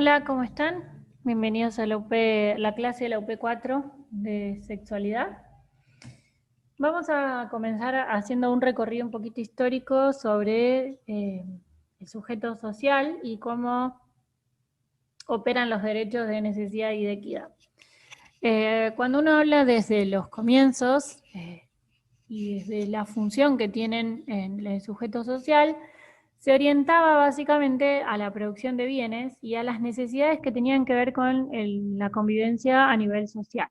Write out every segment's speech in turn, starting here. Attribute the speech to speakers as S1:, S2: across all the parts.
S1: Hola, ¿cómo están? Bienvenidos a la clase de la UP4 de sexualidad. Vamos a comenzar haciendo un recorrido un poquito histórico sobre el sujeto social y cómo operan los derechos de necesidad y de equidad. Cuando uno habla desde los comienzos y desde la función que tienen en el sujeto social, se orientaba básicamente a la producción de bienes y a las necesidades que tenían que ver con la convivencia a nivel social.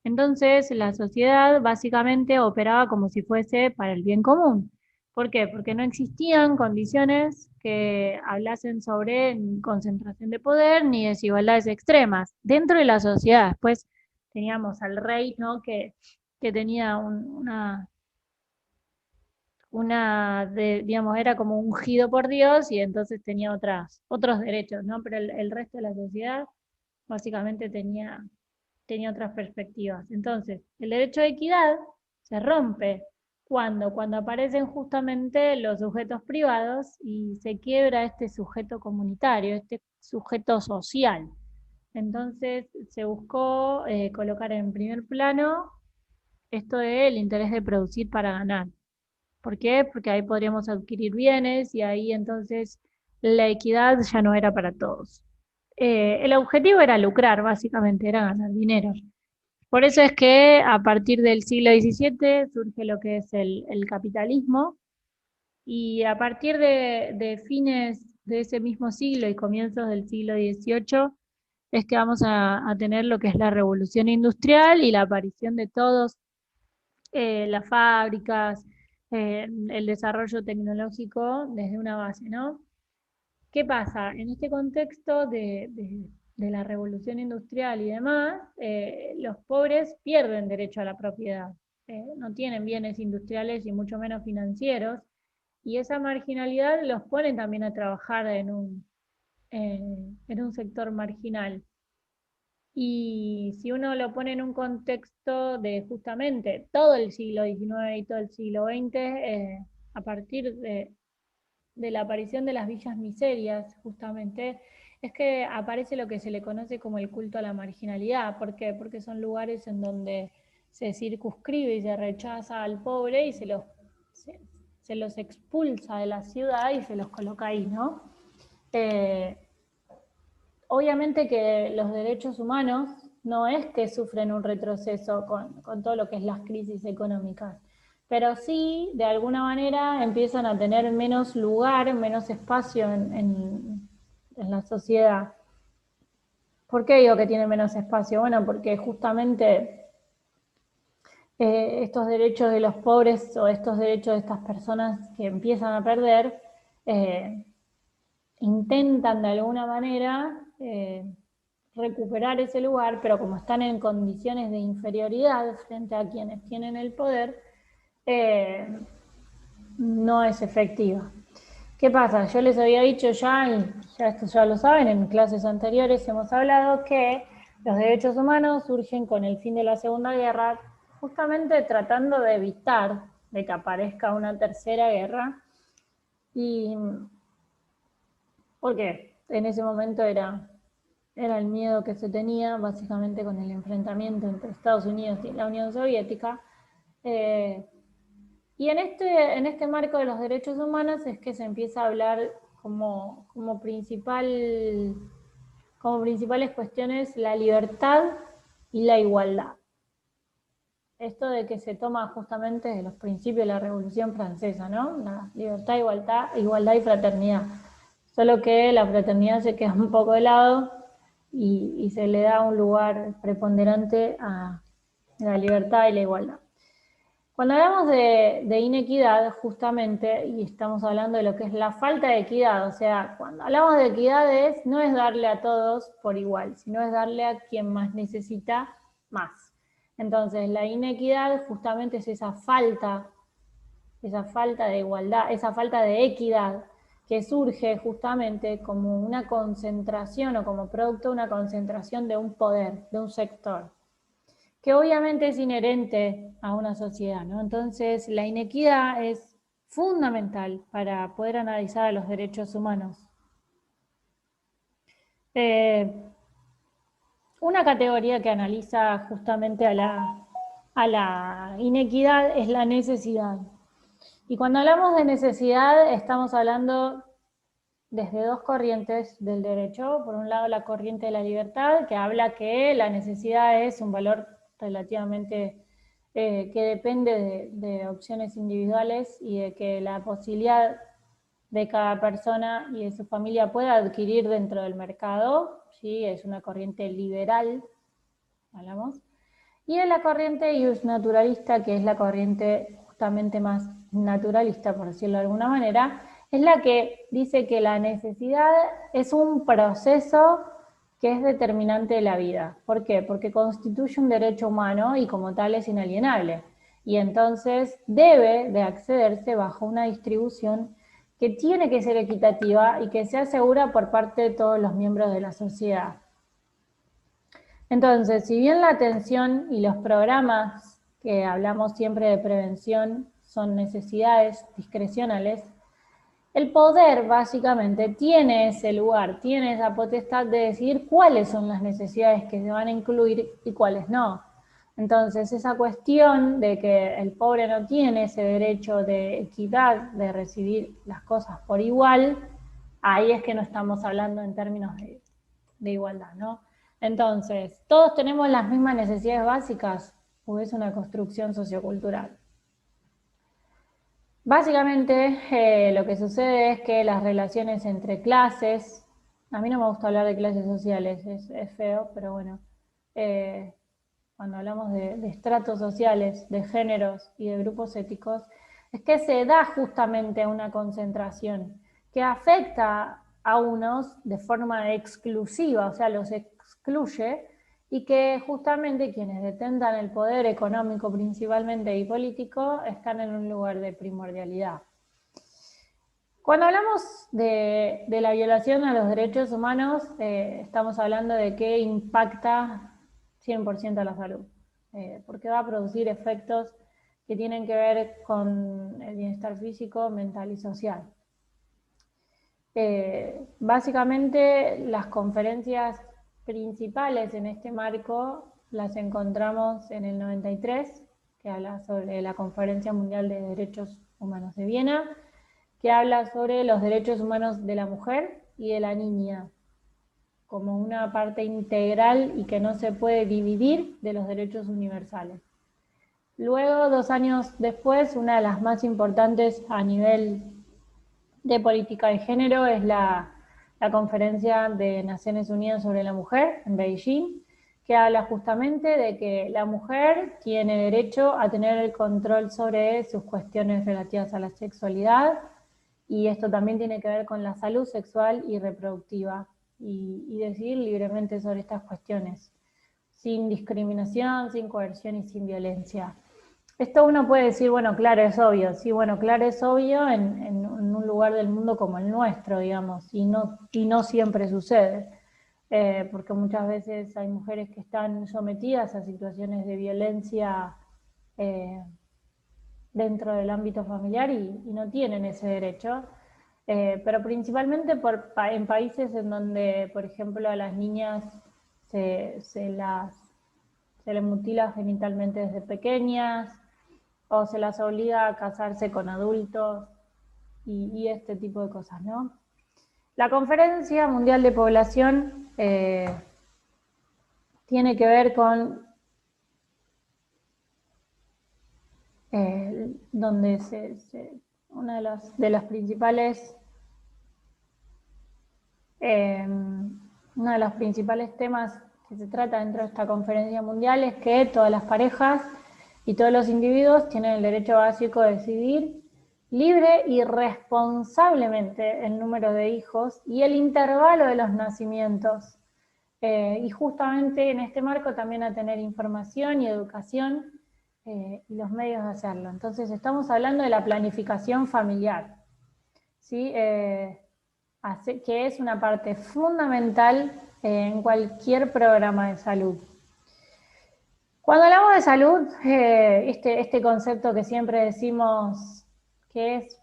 S1: Entonces, la sociedad básicamente operaba como si fuese para el bien común. ¿Por qué? Porque no existían condiciones que hablasen sobre concentración de poder ni desigualdades extremas dentro de la sociedad. Después teníamos al rey, ¿no? que tenía digamos, era como ungido por Dios y entonces tenía otros derechos, ¿no? Pero el resto de la sociedad básicamente tenía otras perspectivas. Entonces, el derecho de equidad se rompe cuando aparecen justamente los sujetos privados y se quiebra este sujeto comunitario, este sujeto social. Entonces se buscó colocar en primer plano esto del interés de producir para ganar. ¿Por qué? Porque ahí podríamos adquirir bienes y ahí entonces la equidad ya no era para todos. El objetivo era lucrar, básicamente, era ganar dinero. Por eso es que a partir del siglo XVII surge lo que es el capitalismo y a partir de fines de ese mismo siglo y comienzos del siglo XVIII es que vamos a tener lo que es la revolución industrial y la aparición de todos las fábricas, el desarrollo tecnológico desde una base, ¿no? ¿Qué pasa? En este contexto de la revolución industrial y demás, los pobres pierden derecho a la propiedad, no tienen bienes industriales y mucho menos financieros, y esa marginalidad los pone también a trabajar en un sector marginal. Y si uno lo pone en un contexto de justamente todo el siglo XIX y todo el siglo XX, a partir de la aparición de las villas miserias, justamente, es que aparece lo que se le conoce como el culto a la marginalidad. ¿Por qué? Porque son lugares en donde se circunscribe y se rechaza al pobre y se, se los expulsa de la ciudad y se los coloca ahí, ¿no? Eh, Obviamente que los derechos humanos no es que sufren un retroceso con todo lo que es las crisis económicas, pero sí, de alguna manera, empiezan a tener menos lugar, menos espacio en la sociedad. ¿Por qué digo que tienen menos espacio? Bueno, porque justamente estos derechos de los pobres o estos derechos de estas personas que empiezan a perder, eh, intentan de alguna manera recuperar ese lugar, pero como están en condiciones de inferioridad frente a quienes tienen el poder, eh, no es efectiva. ¿Qué pasa? Yo les había dicho ya, y ya esto ya lo saben, en clases anteriores hemos hablado que los derechos humanos surgen con el fin de la Segunda Guerra, justamente tratando de evitar de que aparezca una tercera guerra. Y porque en ese momento era el miedo que se tenía, básicamente con el enfrentamiento entre Estados Unidos y la Unión Soviética. Eh, y en este marco de los derechos humanos es que se empieza a hablar como principales cuestiones la libertad y la igualdad. Esto de que se toma justamente de los principios de la Revolución Francesa, ¿no? La libertad, igualdad y fraternidad. Solo que la fraternidad se queda un poco de lado y se le da un lugar preponderante a la libertad y la igualdad. Cuando hablamos de inequidad, justamente, y estamos hablando de lo que es la falta de equidad, o sea, cuando hablamos de equidad no es darle a todos por igual, sino es darle a quien más necesita más. Entonces, la inequidad justamente es esa falta de igualdad, esa falta de equidad que surge justamente como una concentración o como producto de una concentración de un poder, de un sector, que obviamente es inherente a una sociedad, ¿no? Entonces, la inequidad es fundamental para poder analizar los derechos humanos. Una categoría que analiza justamente a la inequidad es la necesidad. Y cuando hablamos de necesidad, estamos hablando desde dos corrientes del derecho. Por un lado, la corriente de la libertad, que habla que la necesidad es un valor relativamente que depende de opciones individuales y de que la posibilidad de cada persona y de su familia pueda adquirir dentro del mercado, ¿sí? Es una corriente liberal, hablamos. Y de la corriente naturalista, que es la corriente justamente más naturalista, por decirlo de alguna manera, es la que dice que la necesidad es un proceso que es determinante de la vida. ¿Por qué? Porque constituye un derecho humano y como tal es inalienable. Y entonces debe de accederse bajo una distribución que tiene que ser equitativa y que sea segura por parte de todos los miembros de la sociedad. Entonces, si bien la atención y los programas que hablamos siempre de prevención son necesidades discrecionales, el poder básicamente tiene ese lugar, tiene esa potestad de decidir cuáles son las necesidades que se van a incluir y cuáles no. Entonces, esa cuestión de que el pobre no tiene ese derecho de equidad, de recibir las cosas por igual, ahí es que no estamos hablando en términos de igualdad, ¿no? Entonces, ¿todos tenemos las mismas necesidades básicas o es una construcción sociocultural? Básicamente, lo que sucede es que las relaciones entre clases, a mí no me gusta hablar de clases sociales, es feo, pero bueno, cuando hablamos de estratos sociales, de géneros y de grupos éticos, es que se da justamente una concentración que afecta a unos de forma exclusiva, o sea, los excluye, y que justamente quienes detentan el poder económico principalmente y político están en un lugar de primordialidad. Cuando hablamos de la violación a los derechos humanos, estamos hablando de que impacta 100% a la salud, porque va a producir efectos que tienen que ver con el bienestar físico, mental y social. Básicamente, las conferencias principales en este marco las encontramos en el 93, que habla sobre la Conferencia Mundial de Derechos Humanos de Viena, que habla sobre los derechos humanos de la mujer y de la niña, como una parte integral y que no se puede dividir de los derechos universales. Luego, 2 años después, una de las más importantes a nivel de política de género es la Conferencia de Naciones Unidas sobre la Mujer en Beijing, que habla justamente de que la mujer tiene derecho a tener el control sobre sus cuestiones relativas a la sexualidad, y esto también tiene que ver con la salud sexual y reproductiva, y decidir libremente sobre estas cuestiones, sin discriminación, sin coerción y sin violencia. Esto uno puede decir, bueno, claro, es obvio. Sí, bueno, claro, es obvio en un lugar del mundo como el nuestro, digamos, y no siempre sucede, porque muchas veces hay mujeres que están sometidas a situaciones de violencia dentro del ámbito familiar y no tienen ese derecho, pero principalmente en países en donde, por ejemplo, a las niñas se les mutila genitalmente desde pequeñas, o se las obliga a casarse con adultos y este tipo de cosas, ¿no? La Conferencia Mundial de Población tiene que ver con donde una de los principales uno de los principales temas que se trata dentro de esta conferencia mundial es que todas las parejas y todos los individuos tienen el derecho básico de decidir libre y responsablemente el número de hijos y el intervalo de los nacimientos. Y justamente en este marco también a tener información y educación y los medios de hacerlo. Entonces estamos hablando de la planificación familiar, ¿sí? Que es una parte fundamental en cualquier programa de salud. Cuando hablamos de salud, este concepto que siempre decimos que es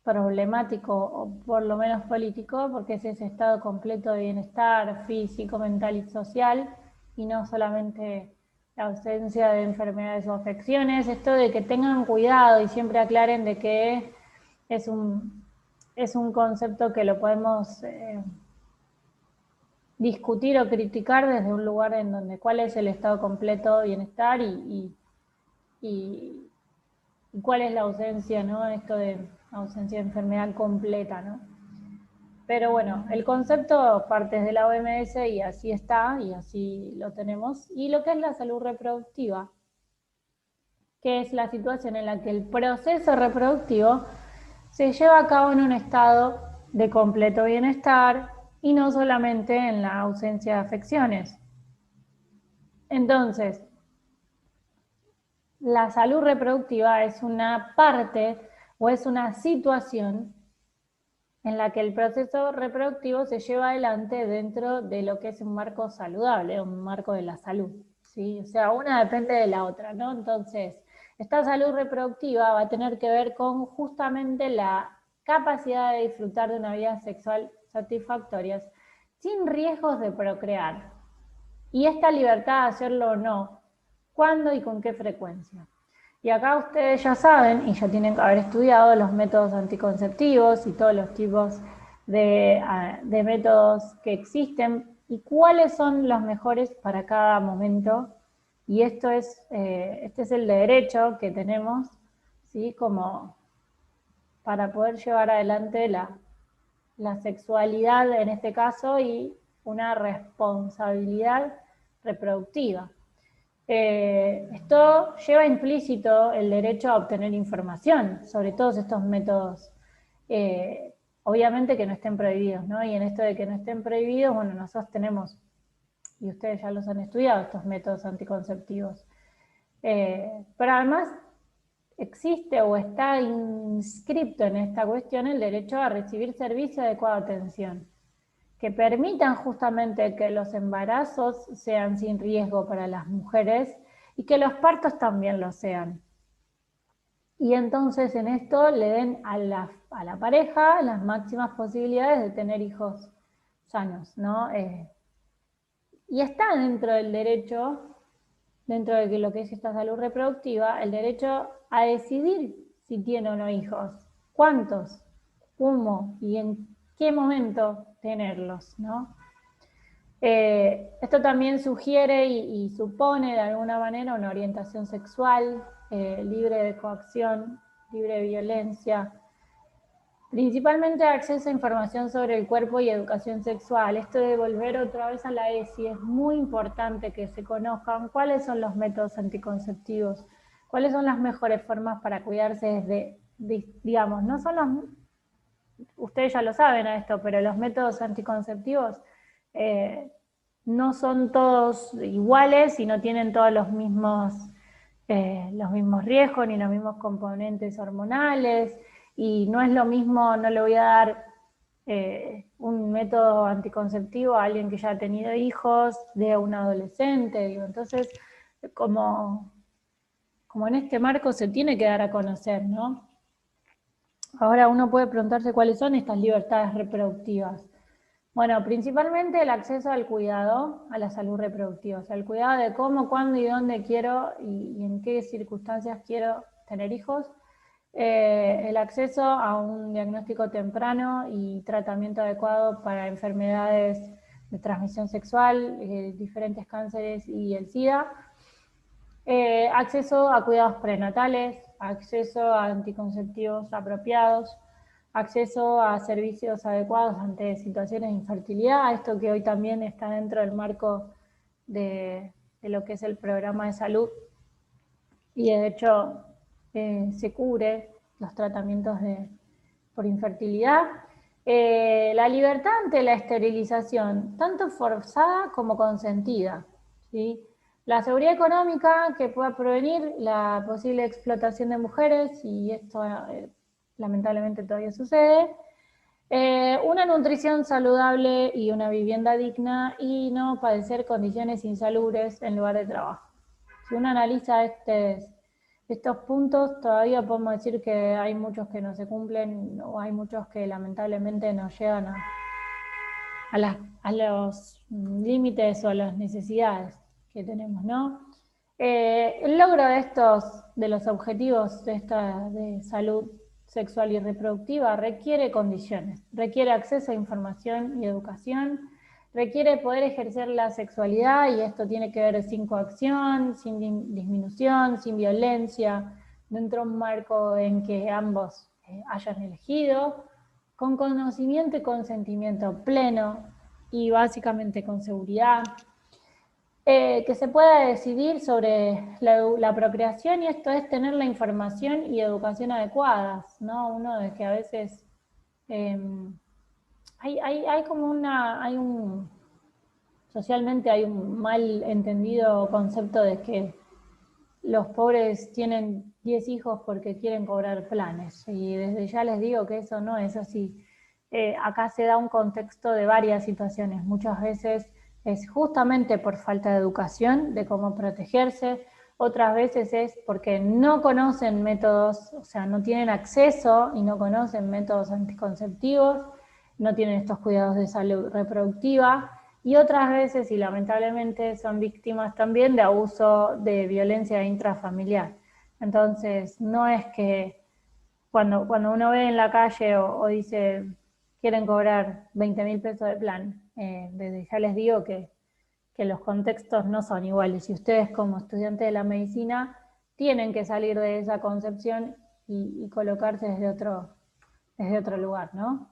S1: problemático, o por lo menos político, porque es ese estado completo de bienestar físico, mental y social, y no solamente la ausencia de enfermedades o afecciones. Esto de que tengan cuidado y siempre aclaren de que es un concepto que lo podemos discutir o criticar desde un lugar en donde cuál es el estado completo de bienestar y cuál es la ausencia, ¿no? Esto de ausencia de enfermedad completa, ¿no? Pero bueno, el concepto parte de la OMS y así está, y así lo tenemos. Y lo que es la salud reproductiva, que es la situación en la que el proceso reproductivo se lleva a cabo en un estado de completo bienestar y no solamente en la ausencia de afecciones. Entonces, la salud reproductiva es una parte o es una situación en la que el proceso reproductivo se lleva adelante dentro de lo que es un marco saludable, un marco de la salud, ¿sí? O sea, una depende de la otra, ¿no? Entonces, esta salud reproductiva va a tener que ver con justamente la capacidad de disfrutar de una vida sexual satisfactoria, sin riesgos de procrear. Y esta libertad de hacerlo o no, cuándo y con qué frecuencia. Y acá ustedes ya saben, y ya tienen que haber estudiado los métodos anticonceptivos y todos los tipos de métodos que existen y cuáles son los mejores para cada momento. Y este es el derecho que tenemos, ¿sí? Como para poder llevar adelante la sexualidad en este caso y una responsabilidad reproductiva. Esto lleva implícito el derecho a obtener información sobre todos estos métodos, obviamente que no estén prohibidos, ¿no? Y en esto de que no estén prohibidos, bueno, nosotros tenemos, y ustedes ya los han estudiado, estos métodos anticonceptivos. Pero además existe o está inscripto en esta cuestión el derecho a recibir servicio de adecuada atención, que permitan justamente que los embarazos sean sin riesgo para las mujeres y que los partos también lo sean. Y entonces en esto le den a la pareja las máximas posibilidades de tener hijos sanos, ¿no? Y está dentro del derecho, dentro de lo que es esta salud reproductiva, el derecho a decidir si tiene o no hijos, cuántos, cómo y en qué momento tenerlos, ¿no? Esto también sugiere y supone de alguna manera una orientación sexual libre de coacción, libre de violencia, principalmente acceso a información sobre el cuerpo y educación sexual. Esto de volver otra vez a la ESI es muy importante que se conozcan cuáles son los métodos anticonceptivos, cuáles son las mejores formas para cuidarse desde, digamos, no son los, ustedes ya lo saben a esto, pero los métodos anticonceptivos no son todos iguales y no tienen todos los mismos riesgos ni los mismos componentes hormonales, y no es lo mismo, no le voy a dar un método anticonceptivo a alguien que ya ha tenido hijos, de un adolescente, digo. Entonces, como en este marco se tiene que dar a conocer, ¿no? Ahora uno puede preguntarse cuáles son estas libertades reproductivas. Bueno, principalmente el acceso al cuidado, a la salud reproductiva, o sea, el cuidado de cómo, cuándo y dónde quiero y en qué circunstancias quiero tener hijos, el acceso a un diagnóstico temprano y tratamiento adecuado para enfermedades de transmisión sexual, diferentes cánceres y el SIDA, acceso a cuidados prenatales, acceso a anticonceptivos apropiados, acceso a servicios adecuados ante situaciones de infertilidad, esto que hoy también está dentro del marco de lo que es el programa de salud, y de hecho se cubre los tratamientos por infertilidad. La libertad ante la esterilización, tanto forzada como consentida, ¿sí? La seguridad económica que pueda prevenir la posible explotación de mujeres, y esto lamentablemente todavía sucede. Una nutrición saludable y una vivienda digna, y no padecer condiciones insalubres en lugar de trabajo. Si uno analiza Estos puntos todavía podemos decir que hay muchos que no se cumplen o hay muchos que lamentablemente no llegan a los límites o a las necesidades que tenemos, ¿no? El logro de los objetivos de salud sexual y reproductiva requiere condiciones, requiere acceso a información y educación, requiere poder ejercer la sexualidad, y esto tiene que ver sin coacción, sin disminución, sin violencia, dentro de un marco en que ambos hayan elegido, con conocimiento y consentimiento pleno, y básicamente con seguridad, que se pueda decidir sobre la procreación, y esto es tener la información y educación adecuadas, ¿no? Uno de que a veces hay como socialmente hay un mal entendido concepto de que los pobres tienen 10 hijos porque quieren cobrar planes, y desde ya les digo que eso no es así. Acá se da un contexto de varias situaciones, muchas veces es justamente por falta de educación de cómo protegerse, otras veces es porque no conocen métodos, o sea, no tienen acceso y no conocen métodos anticonceptivos, no tienen estos cuidados de salud reproductiva, y otras veces, y lamentablemente, son víctimas también de abuso de violencia intrafamiliar. Entonces, no es que cuando uno ve en la calle o dice quieren cobrar 20.000 pesos de plan, desde ya les digo que los contextos no son iguales, y ustedes como estudiantes de la medicina tienen que salir de esa concepción y colocarse desde otro lugar, ¿no?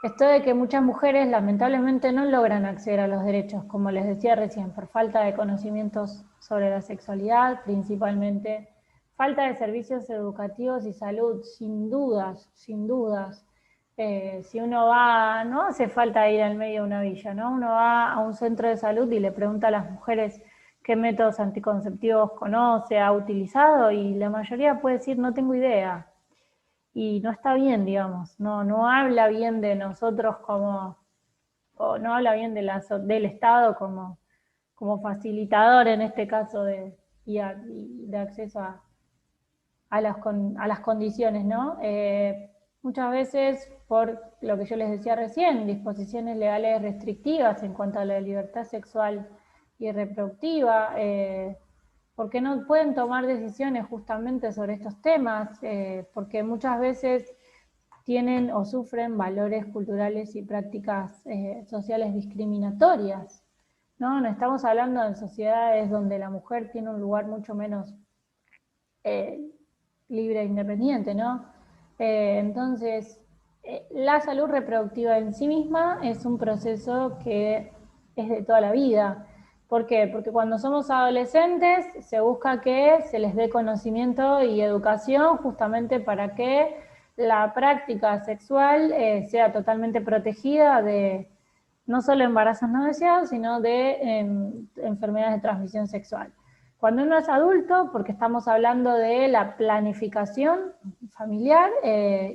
S1: Esto de que muchas mujeres lamentablemente no logran acceder a los derechos, como les decía recién, por falta de conocimientos sobre la sexualidad, principalmente, falta de servicios educativos y salud, sin dudas, sin dudas. Si uno va, no hace falta ir al medio de una villa, ¿no? Uno va a un centro de salud y le pregunta a las mujeres qué métodos anticonceptivos conoce, ha utilizado, y la mayoría puede decir no tengo idea. Y no está bien, digamos, no habla bien de nosotros o no habla bien del Estado como facilitador en este caso y de acceso a las condiciones, ¿no? Muchas veces, por lo que yo les decía recién, disposiciones legales restrictivas en cuanto a la libertad sexual y reproductiva, porque no pueden tomar decisiones justamente sobre estos temas, porque muchas veces tienen o sufren valores culturales y prácticas sociales discriminatorias, ¿no? No estamos hablando de sociedades donde la mujer tiene un lugar mucho menos libre e independiente, ¿no? Entonces, la salud reproductiva en sí misma es un proceso que es de toda la vida. ¿Por qué? Porque cuando somos adolescentes se busca que se les dé conocimiento y educación justamente para que la práctica sexual sea totalmente protegida de no solo embarazos no deseados, sino de enfermedades de transmisión sexual. Cuando uno es adulto, porque estamos hablando de la planificación familiar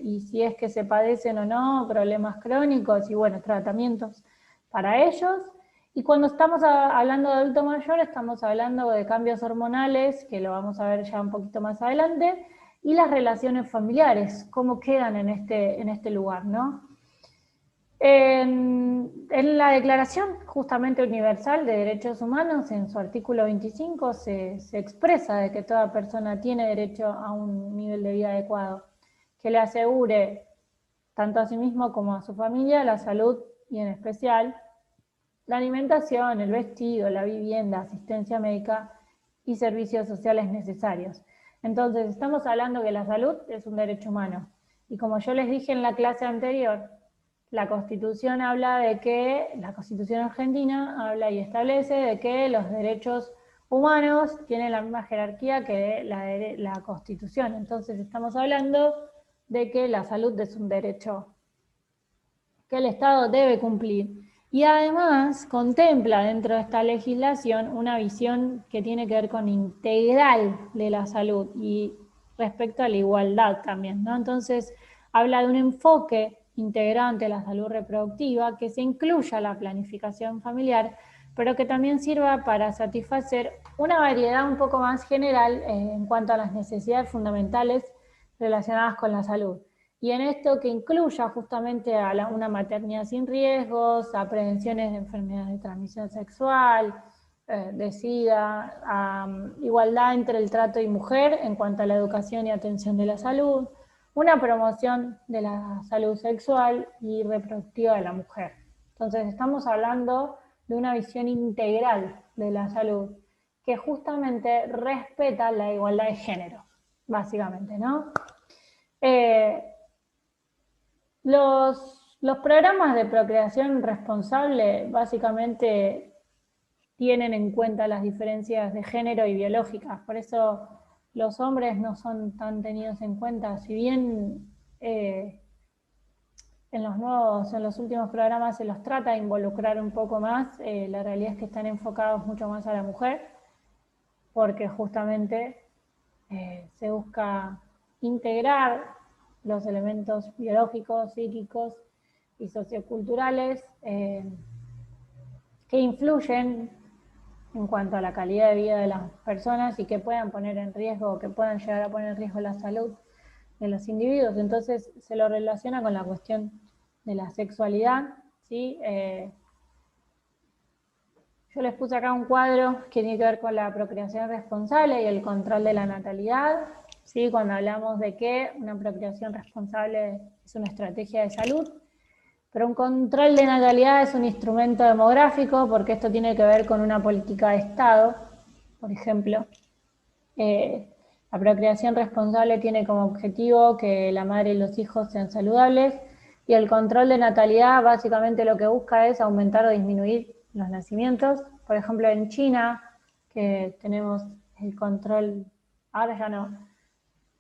S1: y si es que se padecen o no problemas crónicos y bueno, tratamientos para ellos. Y cuando estamos hablando de adulto mayor, estamos hablando de cambios hormonales, que lo vamos a ver ya un poquito más adelante, y las relaciones familiares, cómo quedan en este lugar, ¿no? En la Declaración justamente Universal de Derechos Humanos, en su artículo 25, se expresa de que toda persona tiene derecho a un nivel de vida adecuado, que le asegure tanto a sí mismo como a su familia la salud y en especial la alimentación, el vestido, la vivienda, asistencia médica y servicios sociales necesarios. Entonces, estamos hablando que la salud es un derecho humano. Y como yo les dije en la clase anterior, la Constitución habla de que, la Constitución argentina habla y establece de que los derechos humanos tienen la misma jerarquía que la Constitución. Entonces estamos hablando de que la salud es un derecho que el Estado debe cumplir. Y además contempla dentro de esta legislación una visión que tiene que ver con integral de la salud y respecto a la igualdad también, ¿no? Entonces habla de un enfoque integrante de la salud reproductiva, que se incluya la planificación familiar, pero que también sirva para satisfacer una variedad un poco más general en cuanto a las necesidades fundamentales relacionadas con la salud. Y en esto que incluya justamente a una maternidad sin riesgos, a prevenciones de enfermedades de transmisión sexual, de SIDA, a igualdad entre el trato y mujer en cuanto a la educación y atención de la salud, una promoción de la salud sexual y reproductiva de la mujer. Entonces estamos hablando de una visión integral de la salud que justamente respeta la igualdad de género, básicamente, ¿no? Los programas de procreación responsable básicamente tienen en cuenta las diferencias de género y biológicas, por eso los hombres no son tan tenidos en cuenta, si bien en los últimos programas se los trata de involucrar un poco más, la realidad es que están enfocados mucho más a la mujer, porque justamente se busca integrar los elementos biológicos, psíquicos y socioculturales que influyen en cuanto a la calidad de vida de las personas y que puedan poner en riesgo, que puedan llegar a poner en riesgo la salud de los individuos. Entonces se lo relaciona con la cuestión de la sexualidad, ¿sí? Yo les puse acá un cuadro que tiene que ver con la procreación responsable y el control de la natalidad, ¿sí? Cuando hablamos de que una procreación responsable es una estrategia de salud, pero un control de natalidad es un instrumento demográfico porque esto tiene que ver con una política de Estado, por ejemplo. La procreación responsable tiene como objetivo que la madre y los hijos sean saludables y el control de natalidad básicamente lo que busca es aumentar o disminuir los nacimientos. Por ejemplo, en China, que tenemos el control, ahora ya no,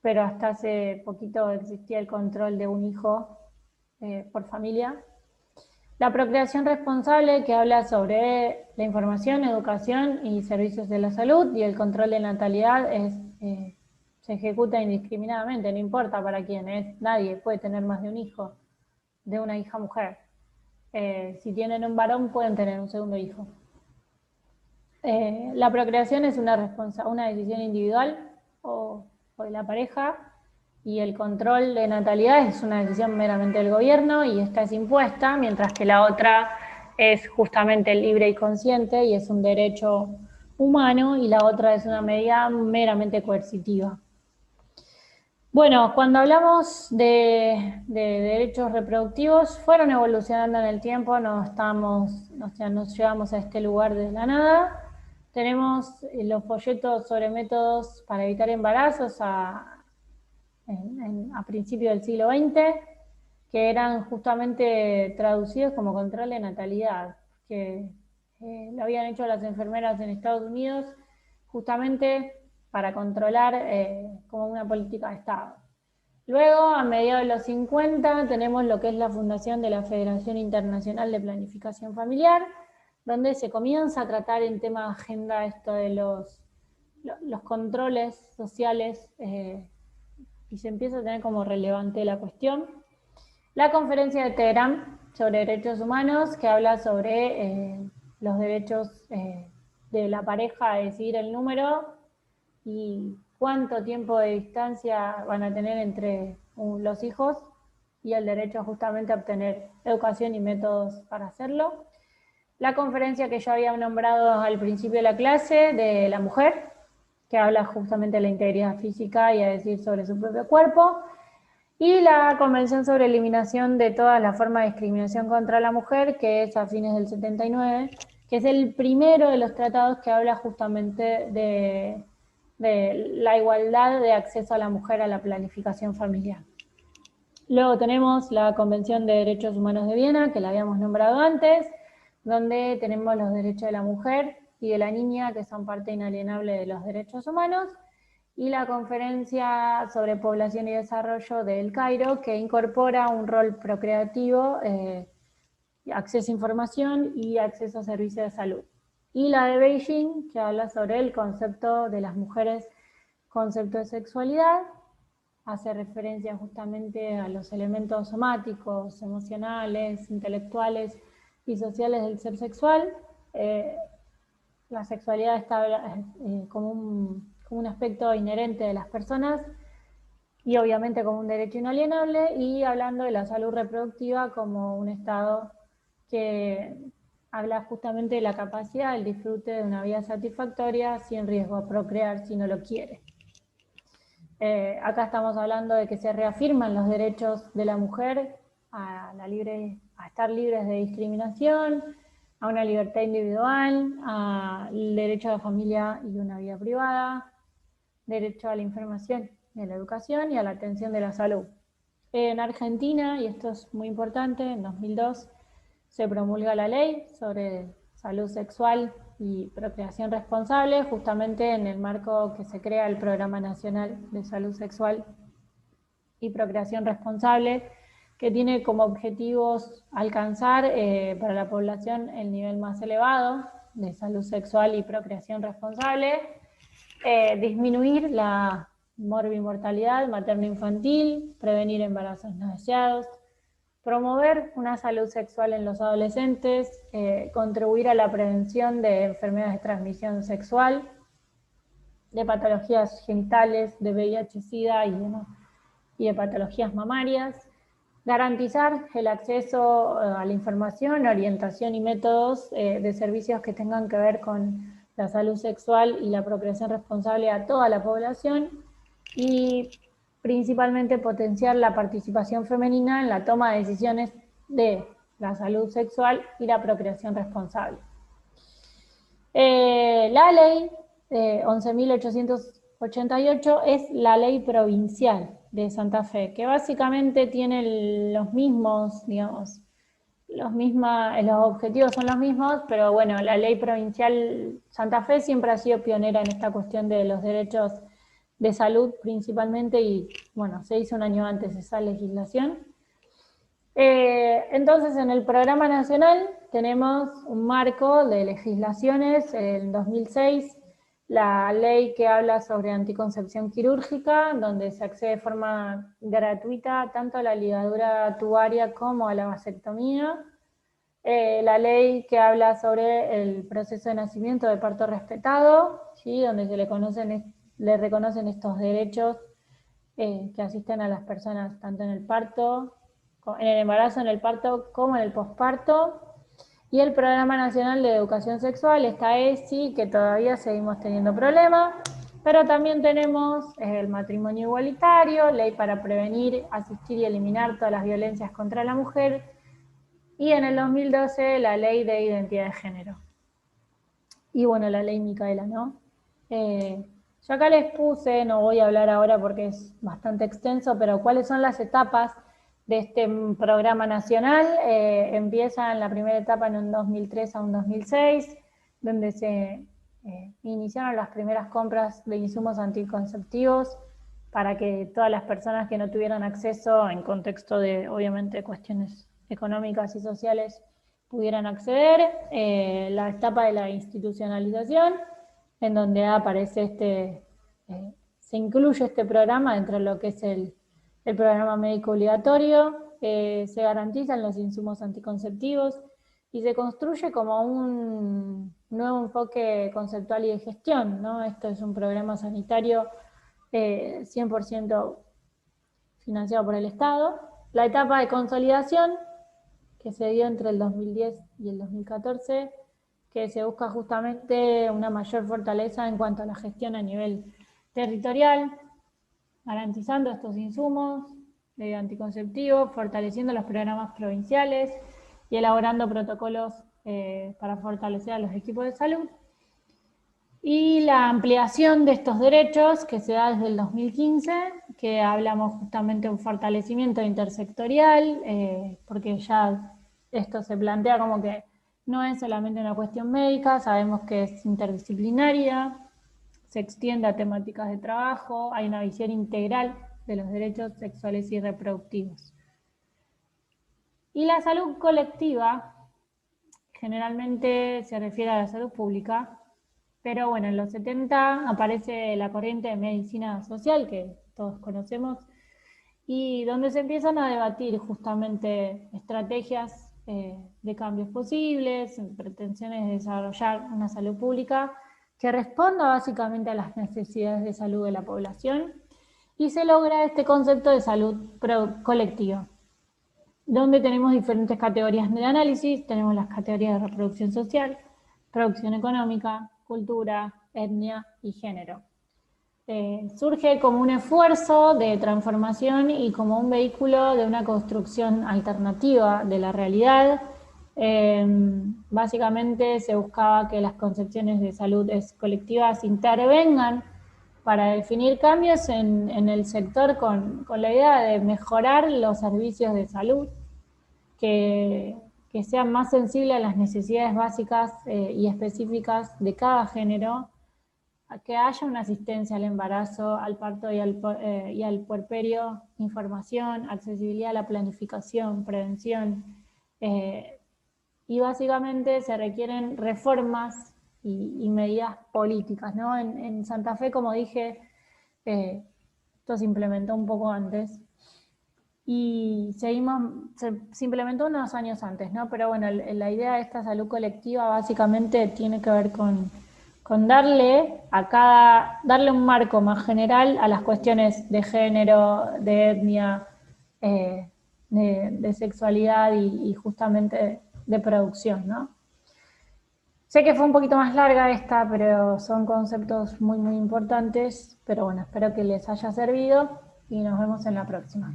S1: pero hasta hace poquito existía el control de un hijo por familia. La procreación responsable, que habla sobre la información, educación y servicios de la salud, y el control de natalidad se ejecuta indiscriminadamente, no importa para quién es, nadie puede tener más de un hijo, de una hija mujer. Si tienen un varón pueden tener un segundo hijo. La procreación es una decisión individual o de la pareja, y el control de natalidad es una decisión meramente del gobierno y esta es impuesta, mientras que la otra es justamente libre y consciente y es un derecho humano, y la otra es una medida meramente coercitiva. Bueno, cuando hablamos de derechos reproductivos, fueron evolucionando en el tiempo, no llegamos a este lugar de la nada. Tenemos los folletos sobre métodos para evitar embarazos a principios del siglo XX, que eran justamente traducidos como control de natalidad, que lo habían hecho las enfermeras en Estados Unidos justamente para controlar como una política de Estado. Luego, a mediados de los 50, tenemos lo que es la fundación de la Federación Internacional de Planificación Familiar, donde se comienza a tratar en tema de agenda esto de los controles sociales y se empieza a tener como relevante la cuestión. La conferencia de Teherán sobre derechos humanos, que habla sobre los derechos de la pareja a decidir el número y cuánto tiempo de distancia van a tener entre los hijos, y el derecho justamente a obtener educación y métodos para hacerlo. La conferencia que yo había nombrado al principio de la clase de la mujer, que habla justamente de la integridad física y a decir sobre su propio cuerpo, y la Convención sobre Eliminación de todas las formas de discriminación contra la mujer, que es a fines del 79, que es el primero de los tratados que habla justamente de la igualdad de acceso a la mujer a la planificación familiar. Luego tenemos la Convención de Derechos Humanos de Viena, que la habíamos nombrado antes, donde tenemos los derechos de la mujer y de la niña, que son parte inalienable de los derechos humanos, y la Conferencia sobre Población y Desarrollo de El Cairo, que incorpora un rol procreativo, acceso a información y acceso a servicios de salud. Y la de Beijing, que habla sobre el concepto de las mujeres, concepto de sexualidad, hace referencia justamente a los elementos somáticos, emocionales, intelectuales y sociales del ser sexual, la sexualidad está como un aspecto inherente de las personas y obviamente como un derecho inalienable, y hablando de la salud reproductiva como un estado que habla justamente de la capacidad del disfrute de una vida satisfactoria sin riesgo a procrear si no lo quiere. Acá estamos hablando de que se reafirman los derechos de la mujer a estar libres de discriminación, a una libertad individual, al derecho a la familia y una vida privada, derecho a la información y a la educación y a la atención de la salud. En Argentina, y esto es muy importante, en 2002 se promulga la ley sobre salud sexual y procreación responsable, justamente en el marco que se crea el Programa Nacional de Salud Sexual y Procreación Responsable, que tiene como objetivos alcanzar para la población el nivel más elevado de salud sexual y procreación responsable, disminuir la morbimortalidad materno-infantil, prevenir embarazos no deseados, promover una salud sexual en los adolescentes, contribuir a la prevención de enfermedades de transmisión sexual, de patologías genitales, de VIH-Sida y de patologías mamarias, garantizar el acceso a la información, orientación y métodos de servicios que tengan que ver con la salud sexual y la procreación responsable a toda la población, y principalmente potenciar la participación femenina en la toma de decisiones de la salud sexual y la procreación responsable. La ley 11.888 es la ley provincial de Santa Fe, que básicamente tiene los mismos, digamos, los objetivos son los mismos, pero bueno, la ley provincial Santa Fe siempre ha sido pionera en esta cuestión de los derechos de salud principalmente, y bueno, se hizo un año antes esa legislación. Entonces, en el programa nacional tenemos un marco de legislaciones. En 2006, la ley que habla sobre anticoncepción quirúrgica, donde se accede de forma gratuita tanto a la ligadura tubaria como a la vasectomía. La ley que habla sobre el proceso de nacimiento de parto respetado, ¿sí? Donde se le reconocen estos derechos que asisten a las personas tanto en el parto, en el embarazo, en el parto, como en el posparto. Y el Programa Nacional de Educación Sexual, esta ESI, que todavía seguimos teniendo problemas, pero también tenemos el matrimonio igualitario, ley para prevenir, asistir y eliminar todas las violencias contra la mujer, y en el 2012 la ley de identidad de género. Y bueno, la ley Micaela, ¿no? Yo acá les puse, no voy a hablar ahora porque es bastante extenso, pero cuáles son las etapas de este programa nacional. Empieza en la primera etapa en un 2003 a un 2006, donde se iniciaron las primeras compras de insumos anticonceptivos para que todas las personas que no tuvieran acceso, en contexto de, obviamente, cuestiones económicas y sociales, pudieran acceder. La etapa de la institucionalización, en donde aparece se incluye este programa dentro de lo que es el programa médico obligatorio, se garantizan los insumos anticonceptivos y se construye como un nuevo enfoque conceptual y de gestión, ¿no? Esto es un programa sanitario 100% financiado por el Estado. La etapa de consolidación, que se dio entre el 2010 y el 2014, que se busca justamente una mayor fortaleza en cuanto a la gestión a nivel territorial, garantizando estos insumos anticonceptivos, fortaleciendo los programas provinciales y elaborando protocolos para fortalecer a los equipos de salud. Y la ampliación de estos derechos que se da desde el 2015, que hablamos justamente de un fortalecimiento intersectorial, porque ya esto se plantea como que no es solamente una cuestión médica, sabemos que es interdisciplinaria, se extiende a temáticas de trabajo, hay una visión integral de los derechos sexuales y reproductivos. Y la salud colectiva generalmente se refiere a la salud pública, pero bueno, en los 70 aparece la corriente de medicina social, que todos conocemos, y donde se empiezan a debatir justamente estrategias de cambios posibles, pretensiones de desarrollar una salud pública que responda básicamente a las necesidades de salud de la población, y se logra este concepto de salud colectiva, donde tenemos diferentes categorías de análisis. Tenemos las categorías de reproducción social, producción económica, cultura, etnia y género. Surge como un esfuerzo de transformación y como un vehículo de una construcción alternativa de la realidad. Básicamente se buscaba que las concepciones de salud colectivas intervengan para definir cambios en el sector con la idea de mejorar los servicios de salud, que sean más sensibles a las necesidades básicas y específicas de cada género, a que haya una asistencia al embarazo, al parto y al puerperio, información, accesibilidad a la planificación, prevención, y básicamente se requieren reformas y medidas políticas, ¿no? En Santa Fe, como dije, esto se implementó un poco antes, y se implementó unos años antes, ¿no? Pero bueno, la idea de esta salud colectiva básicamente tiene que ver con darle un marco más general a las cuestiones de género, de etnia, de sexualidad y justamente de producción, ¿no? Sé que fue un poquito más larga esta, pero son conceptos muy, muy importantes. Pero bueno, espero que les haya servido y nos vemos en la próxima.